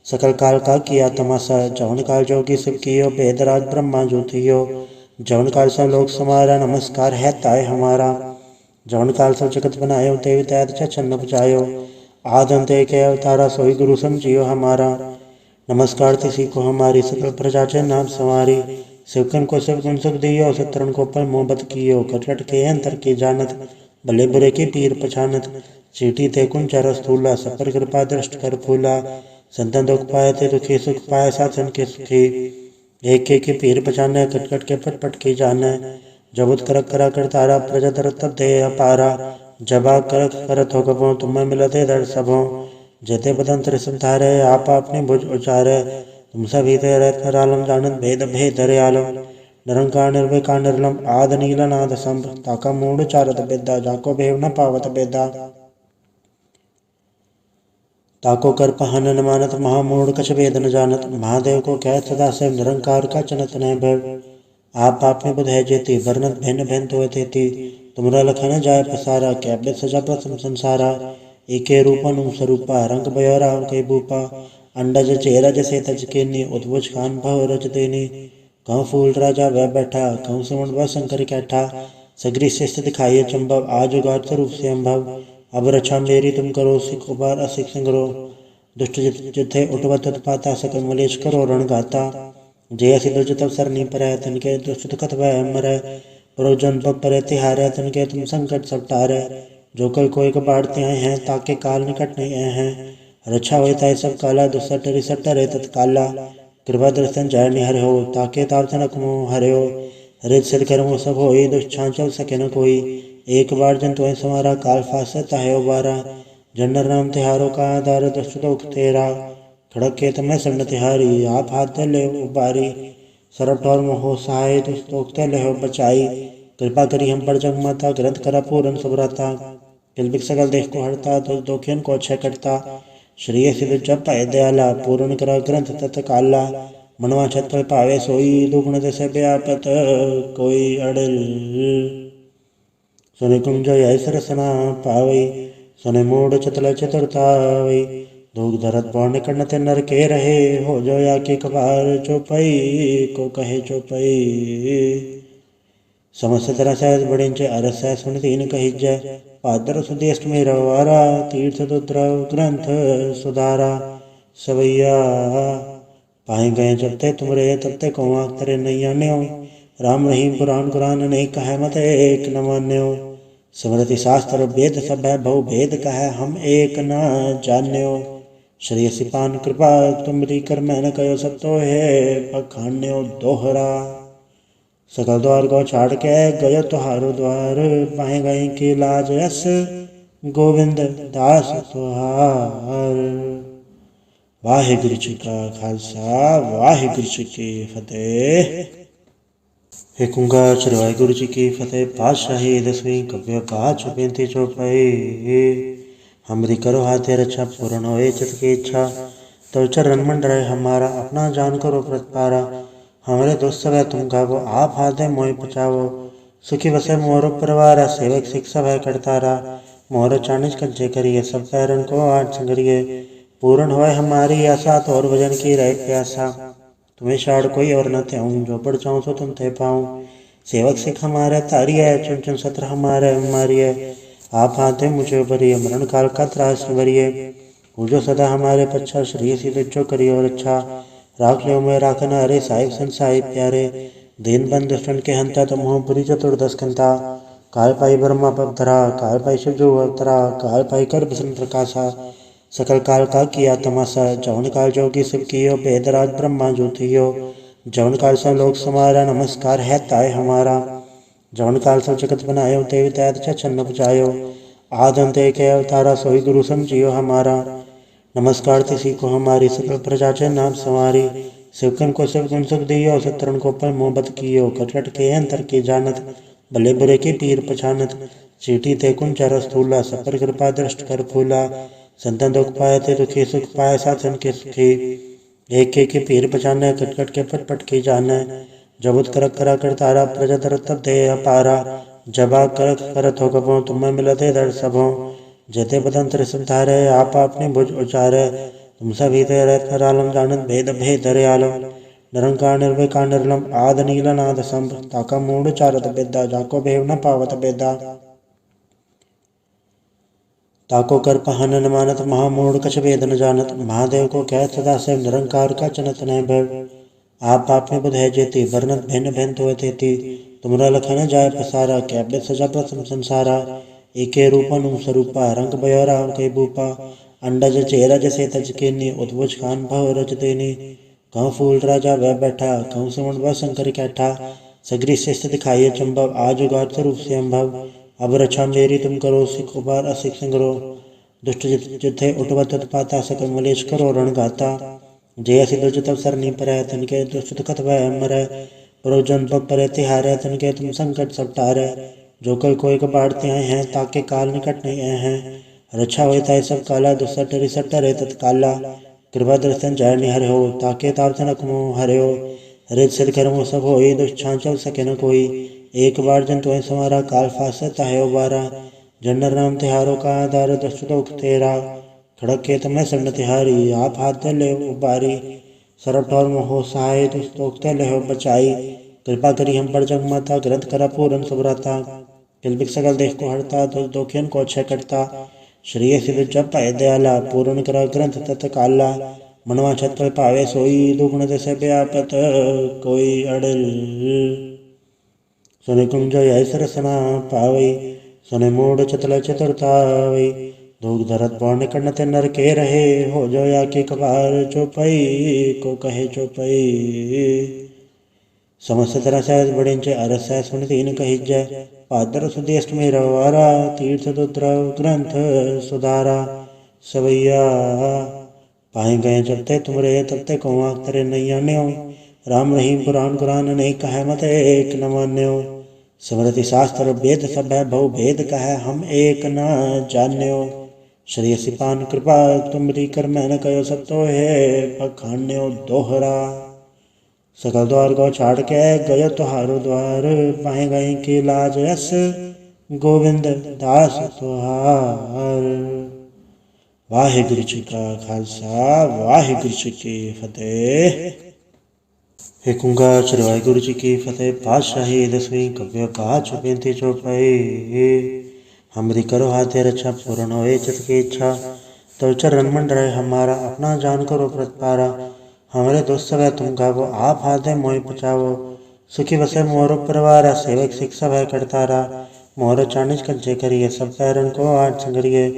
सकल काल का किया तमाशा जवन काल जोगी शिव कियो भेदराज ब्रह्मा ज्योतियो। जवन काल सब लोक समारा नमस्कार है ताय हमारा। जवन काल सब जगत बनायो देवी दैत छन्न बचायो। आद अंत एक अवतारा सोई गुरु समझियो हमारा। नमस्कार तिसी को हमारी सकल प्रजा चे नाम संवारी। शिवकन को सब गुण सुख दियो शत्रुन को पर मोहब्बत कियो। कटकट के अंतर की जानत भले बुरे की पीर पछानत। चीटी ते कुंचर स्थूला सपर कृपा दृष्ट कर फूला। संतन दुख पाए थे दुखी सुख पाए साधन के सुखी। एक के पीर पछाने कटकट के पटपट की जाने। जबुत करक करा कर तारा प्रजा तर तब दे अपारा। जबा करक करत हो गबो तुम्हें मिलते दर सबों। जेते बदन त्रिसम थारे आप अपनी भुज उचारे। तुम सभी तेरे आलम जानत भेद भेद आलम। निरंकार निर्विकार निर्लम आद नीला नाद संभ ताका मूड चारत बेदा जाको भेव न पावत बेदा। ताको कर पहन न मानत महामूढ़ कछ वेद न जानत। महादेव को कह सदा से निरंकार का चनत न भव। आप आपने बुध है जेती वर्णत भिन्न भिन्न तो तेती। तुमरा लखन जाय पसारा कैबे सजा प्रथम संसारा। एके रूपन स्वरूपा रंग बयोरा कई भूपा। अंडज चेरा जैसे तज केनी उद्भुज खान भव रज देनी। कहूँ फूल राजा वह बैठा कहूँ सुमन वह शंकर कैठा। सगरी शिष्ट दिखाइए चंबव आज उगार स्वरूप से अम्भव। अब रक्षा मेरी तुम करो सिख उबार असिख संग्रो। दुष्ट जिथे उठवत पाता सकल मलेश करो रण गाता। जय सिद्ध जो तब सरनी पर तनके दुष्ट दुखत वह मरै। प्रोजन पग पर तिहारे तनके तुम संकट सब टारे। जो कल कोई कबाड़ते आए हैं ताके काल निकट नहीं आए हैं। रक्षा होता है सब काला दुसट रिसट रे तत्काला। कृपा दर्शन जय निहर हो ताके ताप तनक मोह हरे हो। रित सिर कर्मो सब हो दुष्छा चल सके न कोई। एक बार जन तो समारा काल फासता है उबारा। जनर नाम तिहारों का आधार दुष्ट लोक तेरा। खड़क के तमें सन्न तिहारी आप हाथ ले उबारी। सरब ठौर मोह सहाय दुष्ट लोक ले हो बचाई। कृपा करी हम पर जग माता ग्रंथ करा पूरन सुब्रता। किलबिक सकल देश को हरता तो दोखियन को अच्छे करता। श्री सिद्ध जब पाए दयाला पूर्ण करा ग्रंथ तत्काला। मनवा छत पर पावे सोई दुगुण दसे व्यापत कोई अड़ल। सुने कुंज यह सरसना पावई सुने मूड चतल चतुरतावई। धूक धरत पौने कर्ण ते नर के रहे हो जो या के कबार चौपई को कहे चौपई। समस्त तरह सहज बड़िंच अरस सुन तीन कही जय। पादर सुदेष्ट में रवारा तीर्थ दुद्रव ग्रंथ सुधारा। सवैया पाए गए जब ते तुमरे तब ते कौ आख तरे नहीं आन्यो। राम रहीम पुराण कुरान अनेक कहे मत एक न मान्यो। स्मृति शास्त्र वेद सब है बहु भेद कहे हम एक न जान्यो। श्री सिपान कृपा तुमरी कर मैंने कयो सब तो है पखान्यो दोहरा। सकल द्वार को छाड़ के गयो तुहारो द्वार पाए गए की लाज यस गोविंद दास तुहार। वाहिगुरु जी का खालसा वाहिगुरु जी की फतेह। एक ओंकार श्री वाहिगुरु जी की फतेह। पातशाही दसवीं कव्य पाठ बेनती चौपाई। हमरी करो हाथे रक्षा पूर्ण होए चित की इच्छा तो चरण मंड रहे हमारा अपना जान करो प्रतिपारा। हमारे दोस्त सब तुम गावो आप हाथे मोहि बचावो सुखी बसे मोरो परिवार सेवक शिक्षा भय करतारा। मोर चाणिज कंचे करिए सब पैरन को आठ संगरिए पूर्ण होए हमारी आशा, तो और भजन की रहे प्यासा। तुम्हें छाड़ कोई और न त्याऊं, जो पढ़ चाहूँ सो तुम थे पाऊँ। सेवक सिख हमारे तारी है, चुन चुन सत्र हमारे मारी है। आप आते मुझे भरिए, मरण काल का त्रास भरिए। जो सदा हमारे पच्छा, श्री सी जो करियो रक्षा। राख लो मैं राखना, अरे साहिब संसाई प्यारे। दीन बंद दुष्टन के हंता, तुम हो पुरी चतुर्दश कंता। काल पाई ब्रह्मा पवधरा, काल पाई शिव जो अवतरा। काल पाई कर बसन प्रकाशा, सकल काल का किया तमाशा। जवन काल जोगी शिव कियो, बेदराज ब्रह्मा जो थियो। जवन काल सब लोक समारा, नमस्कार है ताय हमारा। जवन काल सब जगत बनायो, देवी दैत छन्न बजायो। आद अंत एक है अवतारा, सोई गुरु समझियो हमारा। नमस्कार तिसी को हमारी, सकल प्रजा चे नाम संवारी। शिवकन को शिव गुण सुख दियो, शत्रुन को पर मोहब्बत कियो। कटकट के अंतर की जानत, भले बुरे की पीर पछानत। चीटी ते कुंचर स्थूला, सपर कृपा दृष्ट कर फूला। संतन दुख पाए ते दुखी, सुख पाए साधन के सुखी। एक के पीर पछाने, कटकट के पट पट की जाने। जबुत करक करा कर तारा, प्रजा दर तब दे अपारा। जबा करक करत हो कबो, तुम्हें मिलते दर सबों। जेते बदन तिर सब धारे, आप अपनी भुज उचारे। तुम सभी ते रहत आलम, जानत भेद भेद आलम। निरंकार निर्विकार निर्लम, आद नील नाद संभ। ताका मूड चारत बेदा, जाको भेव न पावत बेदा। ताको कर पहन न मानत, महामूढ़ कछ वेद न जानत। महादेव को कह सदा से, निरंकार का चनत न भव। आप में बुध है जेती, वर्णत भिन्न भिन्न तो तेती। तुमरा लखन जाय पसारा, कैबित सजा प्रथम संसारा। एके रूपन स्वरूपा, रंग बयोरा के भूपा। अंडज चेरज से तज केनी, उद्भुज खान भव रज देनी। कहूँ फूल राजा वह बैठा, कहूँ सुमन वह शंकर कैठा। सगरी शिष्ट दिखाइए चंबव, आज उगार स्वरूप से अम्भव। अब रक्षा मेरी तुम करो, सिख उबार असिख संग्रो। दुष्ट जिथे उठवत पाता, सकल मलेश करो रण गाता। जय असि दुज तब सरनी पर, तनके दुष्ट कथ वह मरै। परोजन पग पर तिहारे, तनके तुम संकट सब टारे। जो कल कोई कबाड़ते आए हैं, ताके काल निकट नहीं आए हैं। रक्षा होता है सब काला, दुसट रिसट रे तत्काला। कृपा दर्शन जय निहर हो, ताके ताप जनक मोह हरे हो। रित सिर कर्मो सब होई, दुष्छां चल सके न कोई। एक बार जन तुम्हें समारा, काल फासता है उबारा। जनर नाम तिहारों का आधार, दुष्ट दुख तेरा। खड़क के तुम्हें सन्न तिहारी, आप हाथ ले उबारी। सरब ठौर मोहो सहाय, दुष्ट दुख ले हो बचाई। कृपा करी हम पर जग माता, ग्रंथ करा पूरन सुभ्रता। किलबिक सकल देख को हरता, दुख दोखियन को क्षय करता। श्री सिद्ध जप पाए दयाला, पूर्ण करा ग्रंथ तत्काला। मनवा छत पर पावे सोई, दुगुण दशे व्यापत कोई अड़ल। सुनि कुंज यह सरसना पावई, सुनि मूड चतल चतुरतावई। धूक धरत पौर्ण कण्णत नर के रहे, हो जो या के कबार चौपई को कहे चौपई। समस्त तरह सहज बड़िंच अरस सुन तीन कही जय। पादर सुदेष्ट में रवारा, तीर्थ दुद्रव ग्रंथ सुधारा। सवैया पाए गए जबते तुमरे, तबते कौआ तरे नैया न्यो। राम रहीम पुराण कुरान, नहीं कहे मत एक न मान्यो। स्मृति शास्त्र वेद सब है, बहु भेद कहे हम एक न जान्यो। श्री सिपान कृपा तुमरी कर, मैंने कहो सब तो है बखान्यो दोहरा। सकल द्वार को छाड़ के गयो तुहारो द्वार, पाए गए की लाज यस गोविंद दास तुहार। वाहिगुरु जी का खालसा, वाहिगुरु जी की फतेह। एक ओंकार श्री वाहिगुरु जी की फतेह। पातशाही दसवीं कव्य पाठ बेनती चौपाई। हमरी करो हाथे रक्षा, पूर्ण होए चित की इच्छा। तो चरण मंडराय हमारा, अपना जान करो प्रतपारा। हमारे दोस्त सब है तुम गावो, आप हाथे मोहि बचावो। सुखी बसे मोरो परिवारा, सेवक सिख सब है करतारा। मोर चानिज कंचे करिए, सब पैरन को आठ संगरिए।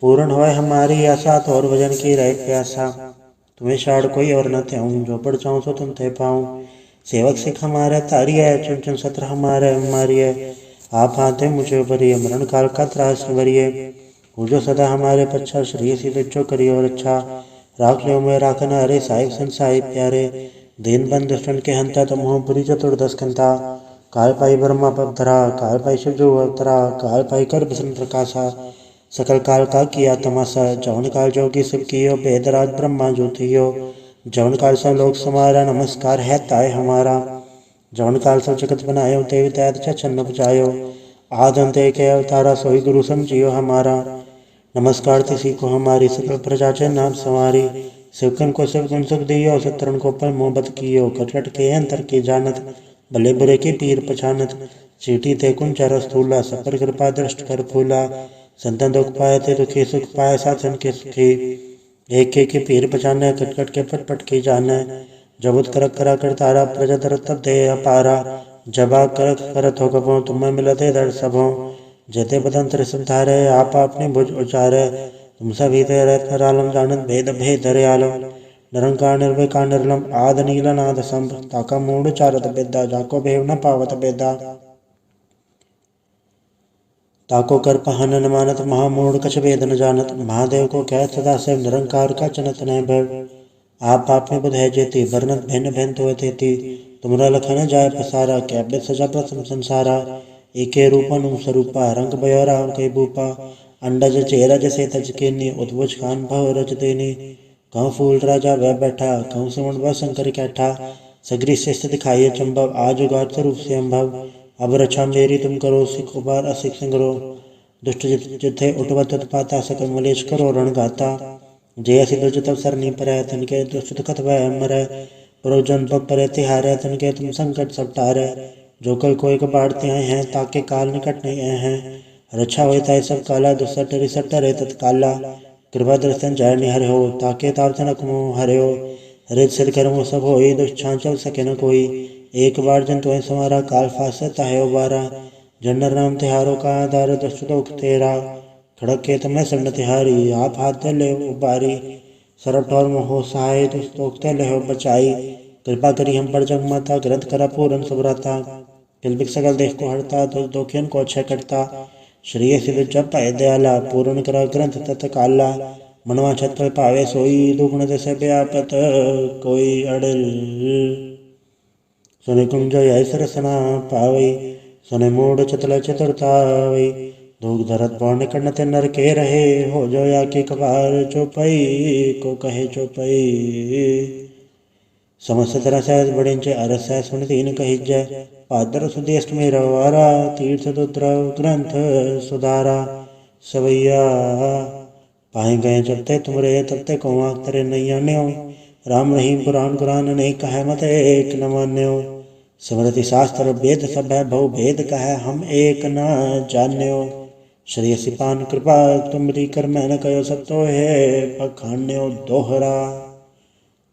पूर्ण होए हमारी आशा, तो और भजन की रहे प्यासा। तुम्हें छाड़ कोई और न त्याऊं, जो पढ़ चाहूँ सो तुम थे पाऊँ। सेवक सिख हमारे तारी है, चुन चुन सत्र हमारे मारिए। आप हाथे मुझे भरिए, मरण काल का त्रास भरिए। जो सदा हमारे पच्छा, श्री सी जो करियो रक्षा। राख लो मैं राखना, अरे साहिब संसाई प्यारे। दीन बंद दुष्टन के हंता, तुम हो पुरी चतुर्दश कंता। काल पाई ब्रह्मा पवधरा, काल पाई शिव जो अवतरा। काल पाई कर बसन प्रकाशा, सकल काल का किया तमाशा। जवन काल जोगी शिव कियो, बेदराज ब्रह्मा जो थियो। जवन काल सब लोक समारा, नमस्कार है ताय हमारा। जवन काल सब जगत बनायो, देवी दैत छन्न बजायो। आद अंत एक है अवतारा, सोई गुरु समझियो हमारा। नमस्कार तिसी को हमारी सकल प्रजा चे नाम संवारी। सेवकन को सब गुण सुख दियो, सतरन को पर मोहब्बत कियो। कटकट के अंतर की जानत, भले बुरे की पीर पछानत। चीटी थे कुंचर स्थूला, सपर कृपा दृष्ट कर फूला। संतन दुख पाए थे दुखी, सुख पाए साधन के सुखी। एक के पीर पछाने, कटकट के पट पट की जाने। जबुत करक करा कर तारा, प्रजा दर तब दे अपारा। जबा करक करत हो कबो, तुम्हें मिलते दर सबो। जेते बदन त्रिसम धारे, आप अपने भुज उचारे। तुम सभी ते रत्न रालम जानत, भेद भेद धरे आलम। निरंकार निर्विकार निर्लम, आद नील नाद संभ। ताका मूड चारत बेदा, जाको भेव न पावत बेदा। ताको कर पहन न मानत, महामूढ़ कछ भेद न जानत। महादेव को कहत सदा से, निरंकार का चनत न भव। आप में बुध है जेती, वर्णत भिन्न भिन्न तो तेती। तुमरा लखन जाय पसारा, कैबित सजा प्रथम संसारा। एके रूपन स्वरूपा, रंग बयोरा कई भूपा। अंडज चेरज से तज केनी, उद्भुज खान भव रज देनी। कहूँ फूल राजा वह बैठा, कहूँ सुमन वह शंकर कैठा। सगरी शिष्ट दिखाइए चंबव, आज उगार स्वरूप से अम्भव। अब रक्षा मेरी तुम करो, सिख उबार असिख संग्रो। दुष्ट जिथे उठवत पाता, सकल मलेश करो रण गाता। जय सिद्ध दुज तब सरनी पर, तनके दुष्ट कथ वह मरै। प्रोजन पग पर तिहारे, तनके तुम संकट सब टारे। जो कल कोई बाढ़ते आए हैं, ताके काल निकट नहीं आए हैं। रक्षा होता है सब काला, दुसट रिसट रे तत्काला। कृपा दर्शन जय निहर हो, ताके ताप जनक मोह हरे हो। रित सिर कर्मो सब होई, दुष्छां चल सके न कोई। एक बार जन तुम्हें समारा, काल फासता है उबारा। जनर नाम तिहारो का आधार, दुष्ट दोख तेरा। खड़क के तुम्हें सन्न तिहारी, आप हाथ ले उबारी। सरट और मोह सहाय, दुष्ट दोख ले हो बचाई। कृपा करी हम पर जग माता, ग्रंथ करा पूरन सुभ्रता। किलबिक सकल देख को हरता, दुख दोखियन को अक्षय करता। श्रेय सिद्ध जप पाए दयाला, पूर्ण करा ग्रंथ तत्काला। मनवा छत पर पावे सोई, दुगुण दशे व्यापत कोई अड़ल। सुने कुंज यह सरसना पावई, सुने मूड चतल चतुरतावई। धूक धरत पौन कण्णते नर के रहे, हो जो या के कबार चौपई को कहे चौपई। समस्त तरह सहज बड़िंचे अरस सह सुन तीन कहिजय। पादर सुदेष्ट में रवारा, तीर्थ दुद्रव ग्रंथ सुधारा। सवैया पाए गए जबते तुमरे, तबते कौआ तेरे नैया न्यो। राम रहीम पुराण कुरान, नहीं कहे मत एक न मान्यो। स्मृति शास्त्र वेद सब है, बहु भेद कहे हम एक न जान्यो। श्री सिपान कृपा तुमरी कर मैं न कयो, सब तो है पखान्यो दोहरा।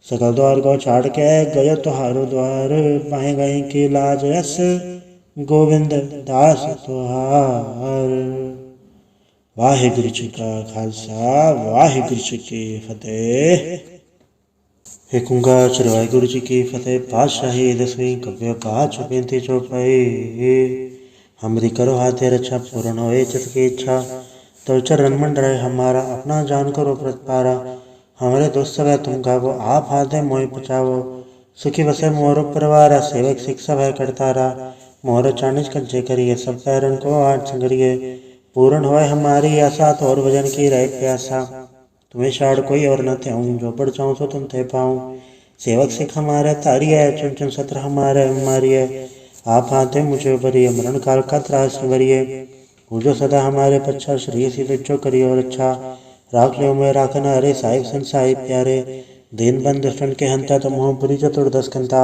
सकल द्वार को छाड़ के गयो तुहारो द्वार, पाए गए की लाज यस गोविंद दास तुहार। वाहिगुरु जी का खालसा, वाहिगुरु जी की फतेह। एक ओंकार श्री वाहिगुरु जी की फतेह। पातशाही दसवीं कव्य पाठ बेनती चौपाई। हमरी करो हाथे रक्षा, पूर्ण होए चित की इच्छा। तो चरण मंडरे हमारा, अपना जान करो प्रतिपारा। हमारे दोस्त सब है तुम गावो, आप हाथ मोहि बचावो। सुखी बसे मोर परिवार, सेवक शिक्षा भय करतारा। मोर चानिज कंचे करिए, सब पैरन को आठ संगरिए। पूर्ण होए हमारी आशा, तो और भजन की रहे प्यासा। तुम्हें शाड़ कोई और न त्याऊं, जो बढ़ चाहूँ सो तुम थे पाऊँ। सेवक सिख हमारे तारी है, चुन चुन सत्र हमारे मारिए। आप हाथे मुझे भरिए, मरण काल का त्रास भरिए। जो सदा हमारे पच्छा, श्री सीध जो करिए और अच्छा। राख लो मैं राखना, अरे साहिब सन साहिब प्यारे। दीन बंद दुष्टन के हंता, तुम हो पुरी चतुर्दश कंता।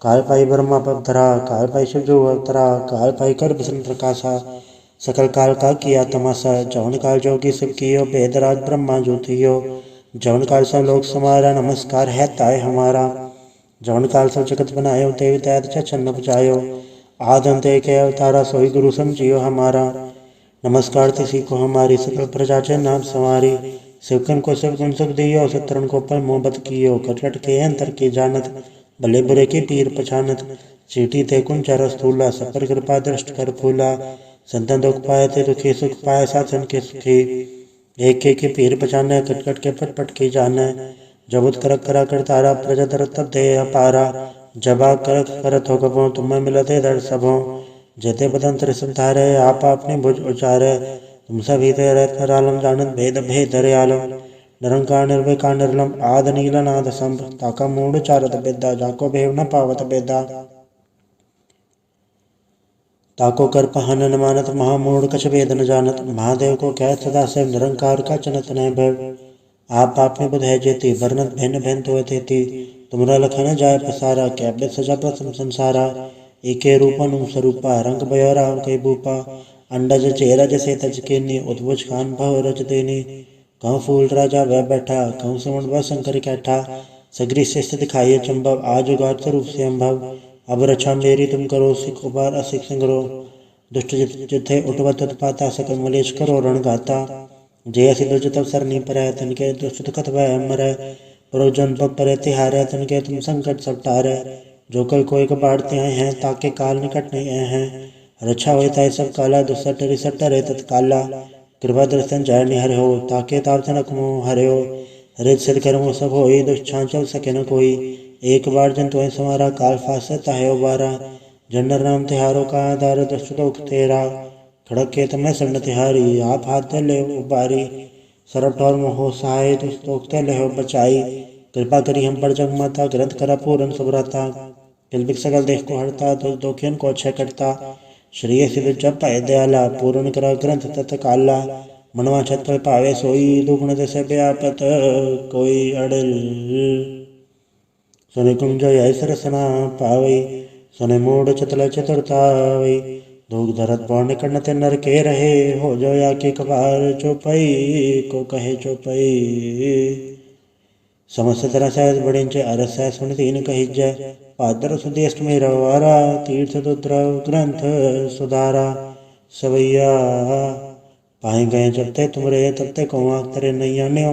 काल पाई ब्रह्मा पवधरा, काल पाई शिव जो अवतरा। काल पाई कर बिसन प्रकाशा, सकल काल का किया तमाशा। जवन काल जोगी सब कियो, वेदराज ब्रह्मा ज्योतियो। जवन काल सब लोक समारा, नमस्कार है ताय हमारा। जवन काल सब जगत बनायो, देवी दैत छन्न बचायो। आदम ते के अवतारा, सोई गुरु समझियो हमारा। नमस्कार तिसी को हमारी, सकल प्रजा चे नाम संवारी। सेवकन को सब गुण सुख दियो, सतरन को पर मोहब्बत कियो। कटकट के अंतर की जानत, भले बुरे की पीर पछानत। चीटी थे कुंचर स्थूला, सपर कृपा दृष्ट कर फूला। संतन दुख पाए थे दुखी, सुख पाए साधन के सुखी। एक के पीर पछाने, कटकट के पट पट की जाने। जबुत करक करा कर तारा, प्रजा दर तब दे अपारा। जबा करक करत हो कबो, तुम्हें मिलते दर सबो। जेते बदन त्रिसम धारे, आप अपने भुज उचारे। तुम सभी ते रत्न रालम जानत, भेद भेद धरे आलम। निरंकार निर्विकार निर्लम, आद नील नाद संभ। ताका मूड चारत बेदा, जाको भेव न पावत बेदा। ताको कर पहन न मानत महामूढ़ कछ वेद न जानत। महादेव को कह सदा से निरंकार का चनत न भव। आप आपने बुध है जेती वर्णत भिन्न भिन्न तो तेती। तुमरा लखन जाय पसारा कैब्य सजा प्रथम संसारा। एके रूपन स्वरूपा रंग बयोरा कई भूपा। अंडज चेरज से तज केनी उद्भुज खान भव रज देनी। कहूँ फूल राजा वह बैठा कहूँ समण वह शंकर कैठा। सगरी शिष्ट दिखाइए चंबव आज उगार स्वरूप से अम्भव। अब रक्षा मेरी तुम करो सिख उबार असिख संग्रो। दुष्ट जिथे उठवत उत्पाता सकल मलेश करो रण गाता। जय सिद्ध तब सरनी पर तनके दुष्ट दुखत वह अमर। परोजन पग पर तिहार तनके तुम संकट सब टार। जो कल कोई कबाड़ते आए हैं ताके काल निकट नहीं आए हैं। रक्षा होता है सब काला दुसट रिसट रे तत्काला। कृपा दर्शन जय निहर हो ताके ताप तनक मोह हरे हो। रित सिर कर्मो सब हो दुष्छा चल सके न कोई। एक बार जन तो समारा काल फासता है उबारा। जनर नाम तिहारों का आधार दुष्ट लोक तेरा। खड़क के तमें सन्न तिहारी आप हाथ ले उबारी। सरब ठौर मोहो सहाय तुस्तोक्ते ले बचाई। कृपा करी हम पर जग माता ग्रंथ करा पूरन सुभ्रता। किलबिक सकल देश को हरता तो दोखियन को अच्छे करता। श्रेय सिद्ध जब पाए दयाला पूर्ण करा ग्रंथ तत्काला। मनवा छत पर पावे सोई दुगुण दसे व्यापत कोई अड़ल। सुने कुंज ऐस रसना पावई सुने मूड चतल चतुरतावई। धूक धरत पौर्ण कर्ण ते नर के रहे हो जो या के कबार चौपई को कहे चौपई। समस्त तरह सहज बड़िंच अरस सुन तीन कही जय। पादर सुदेष्ट में रवारा तीर्थ दुद्रव ग्रंथ सुधारा। सवैया पाए गए जब ते तुमरे तब ते कौआ तेरे नैया न्यो।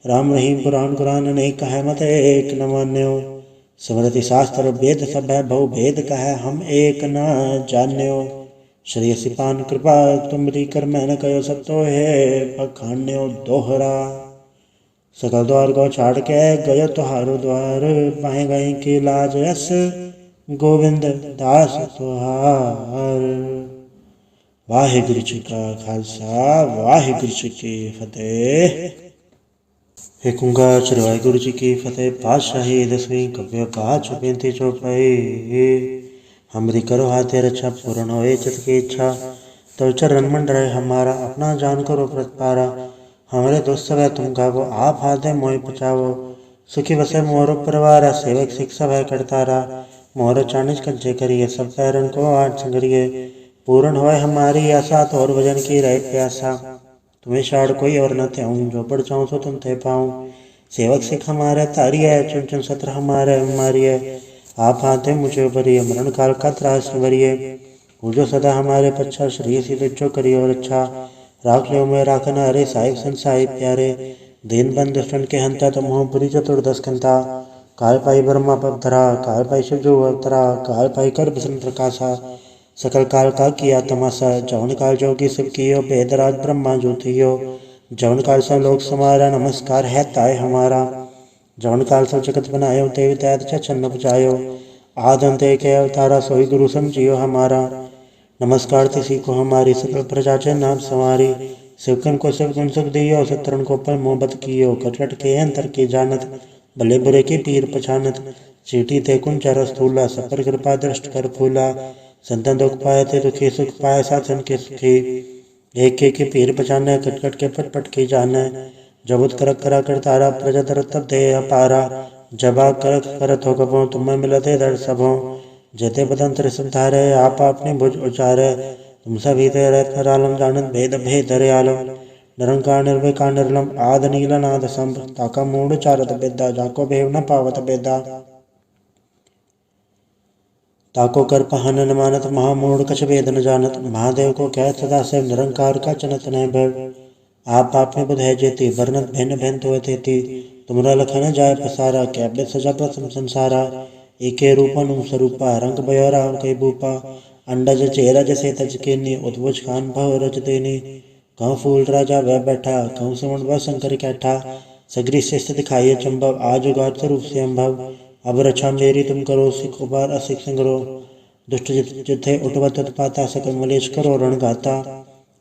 राम रहीम पुराण कुरान नहीं कहे मत एक न मान्यो। स्मृति शास्त्र वेद सब है बहु भेद कहे हम एक न जान्यो। श्री सिपान कृपा तुमरी कर मैं न कहो सब तो है पखान्यो दोहरा। सकल द्वार को छाड़ के गयो तुहारो द्वार। पाए गए की लाज यस गोविंद दास तुहार। वाहिगुरु जी का खालसा वाहिगुरु जी की फतेह। एक ओंकार श्री वाहिगुरु जी की फतेह। पातशाही दसवीं कव्य पाँच बेनती चौपाई। हमरी करो हाथे रक्षा पूर्ण होए चित की इच्छा। तो चरण मंड रहे हमारा अपना जान करो प्रतपारा। हमारे दोस्त सब है तुम गावो आप हाथे मोहि बचावो। सुखी बसे मोरो परिवार सेवक सिख सब है करतारा। मोर चाणिज कंचे करिए सब पैरन को आठ संगरिए। पूर्ण होए हमारी आशा तो और भजन की रहे प्यासा। तुम्हें शाड़ कोई और न थे जो बढ़ जाऊँ तो तुम थे पाऊँ। सेवक सिख हमारे तारी है चुन चुन सत्र हमारे मारिए। आप हाथे मुझे भरिए मरण काल का त्रास भरिए। जो सदा हमारे पच्छा श्री सी जो करियो रक्षा। राख लो मैं राखना अरे साहिब संसाहिब प्यारे। दीन बंद दुष्टन के हंता तुम हो बुरी चतुर्दश कंता। काल पाई ब्रह्मा पवधरा काल पाई शिव जो अवतरा। काल पाई कर बसन प्रकाशा सकल काल का किया तमाशा। जवन काल जोगी सब कियो बेदराज ब्रह्मा जो थियो। जवन काल सब लोक समारा नमस्कार है ताय हमारा। जवन काल सब जगत बनायो देवी दैत छन्न बजायो। आद अंत एक अवतारा सोई गुरु समझियो हमारा। नमस्कार तिसी को हमारी सकल प्रजा जय नाम संवारी। सिवकन को सब गुण सुख दियो शत्रुन को पर मोहब्बत कियो। कटकट के अंतर की जानत भले बुरे की पीर पछानत। चीटी थे कुंचर स्थूला सपर कृपा दृष्ट कर फूला। संतन दुख पाए थे दुखी सुख पाए साधन के सुखी। एक की पीर पछाने कटकट के पटपट की जाने। जबुत करक करा कर तारा प्रजा दर तब दे अपारा। जबा करक करत हो कबो तुम्हें मिलते दर सबों। जेते बदंतर संधारे आप अपने भुज उचारे। तुम सभी तेरे आलम जानत भेद भेद आलम। निरंकार निर्विकार निर्लम आद नील नाद संभ। ताका मूड चारत बेदा जाको भेव न पावत बेदा। ताको कर पहन न मानत महामूढ़ कछ वेद न जानत। महादेव को कह सदा से निरंकार का चनत न भव। आप आपने बुध है जेती वर्णत भिन्न भिन्न तो तेती। तुमरा लखन जाय पसारा कैब्य सजा प्रथम संसारा। एके रूपन स्वरूपा रंग बयोरा कई भूपा। अंडज चेरज से तज केनी उद्भुज खान भव रज देनी। कहूँ फूल राजा वह बैठा कहूँ समण वह शंकर कैठा। सगरी शिष्ट दिखाइए चंबव आज उगार स्वरूप से अम्भव। अब रक्षा मेरी तुम करो सिख उबार असिख संग्रो। दुष्ट जिथे उठवत उत्पाता सकल मलेश करो रण गाता।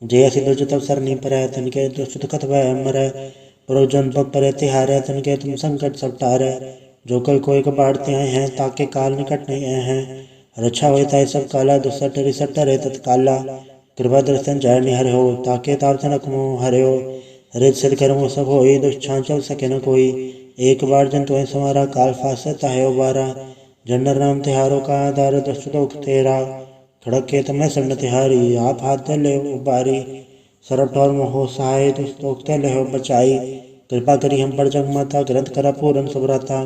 जय सिद्ध तब सरनी पर तनके दुष्ट दुखत वह अमर। परोजन पग पर तिहार तनके तुम संकट सब टार। जो कल कोई कबाड़ते आए हैं ताके काल निकट नहीं आए हैं। रक्षा होए ताय सब काला, दुसट रिसट रे तत्काला। कृपा दर्शन जय हरे हो, ताके ताप जनक मोह हरे हो। रित सिर कर्मो सब होई, दुष्छांचल सके न कोई। एक बार जन तुम्हें समारा, काल फासत है उबारा। जनर नाम तिहारो का आधार, दुष्ट दुख तेरा। खड़क के तमय सन्न तिहारी, आप हाथ ले उबारी। सरब ठोर मोहो सहाय, दुष्ट दुख ते ले बचाई। कृपा करी हम पर जग माता, ग्रंथ करा पूरन सुभ्राता।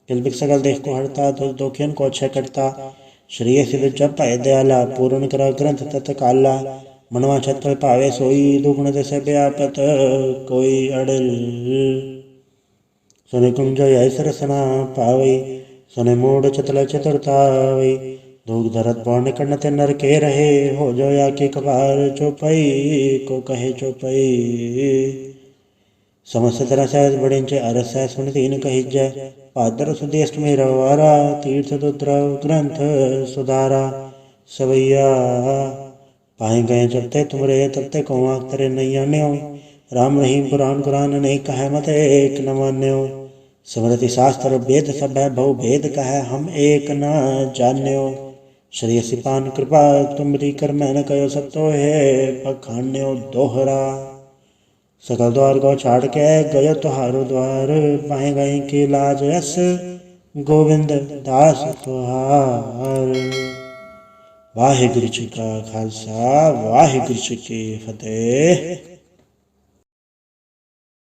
किलबिक सकल देख को हरता, दुष्ट दोखियन को क्षय करता। श्रेय सिद्ध जप पाए दयाला, पूर्ण करा ग्रंथ तत्काला। मनवा छत फल पावे सोई, दुगुण दस व्यापत कोई अड़ल। सुनि कुंज ऐस रसना पावई, सुनि मूढ़ चतुल चतुरतावई। दूध धरत पौर्ण कर्ण ते नर के रहे, हो जो या के कपार चौपई को कहे चौपई। समस्त तरह सहज बड़िंच अरस सुन तीन कही जय। पादर सुदेष्ट में रवारा, तीर्थ दुद्रव ग्रंथ सुधारा। सवैया पाए गए जब ते तुमरे, तब ते कौआ तरे नैया न्यो। राम रहीम पुराण कुरान नहीं कहे मत एक न मान्यो। स्मृति शास्त्र वेद सब है, बहु भेद कहे हम एक न जान्यो। श्री सिपान कृपा तुमरी कर मैंने कहो, सब तो है बखान्यो दोहरा। सकल द्वार को छाड़ के गयो तुहारो द्वार, पाए गए की लाज यस गोविंद दास तुहार। वाहिगुरु जी का खालसा, वाहिगुरु जी की फतेह।